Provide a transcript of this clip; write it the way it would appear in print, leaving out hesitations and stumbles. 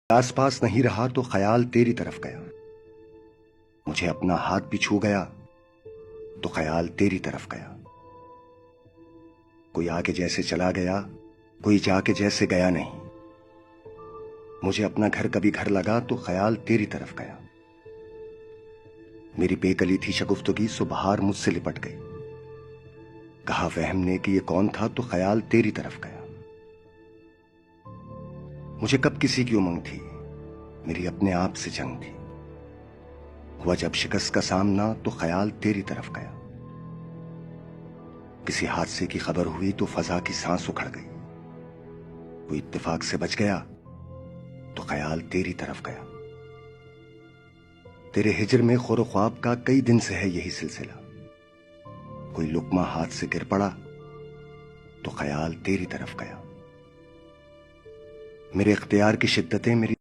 آس پاس نہیں رہا تو خیال تیری طرف گیا، مجھے اپنا ہاتھ بھی چھو گیا تو خیال تیری طرف گیا۔ کوئی آ کے جیسے چلا گیا، کوئی جا کے جیسے گیا نہیں، مجھے اپنا گھر کبھی گھر لگا تو خیال تیری طرف گیا۔ میری بے کلی تھی شگفتگی سو بہار مجھ سے لپٹ گئی، کہا وہم نے کہ یہ کون تھا تو خیال تیری طرف گیا۔ مجھے کب کسی کی امنگ تھی، میری اپنے آپ سے جنگ تھی، ہوا جب شکست کا سامنا تو خیال تیری طرف گیا۔ کسی حادثے کی خبر ہوئی تو فضا کی سانس اکھڑ گئی، کوئی اتفاق سے بچ گیا تو خیال تیری طرف گیا۔ تیرے ہجر میں خور و خواب کا کئی دن سے ہے یہی سلسلہ، کوئی لقمہ ہاتھ سے گر پڑا تو خیال تیری طرف گیا۔ میرے اختیار کی شدتیں میری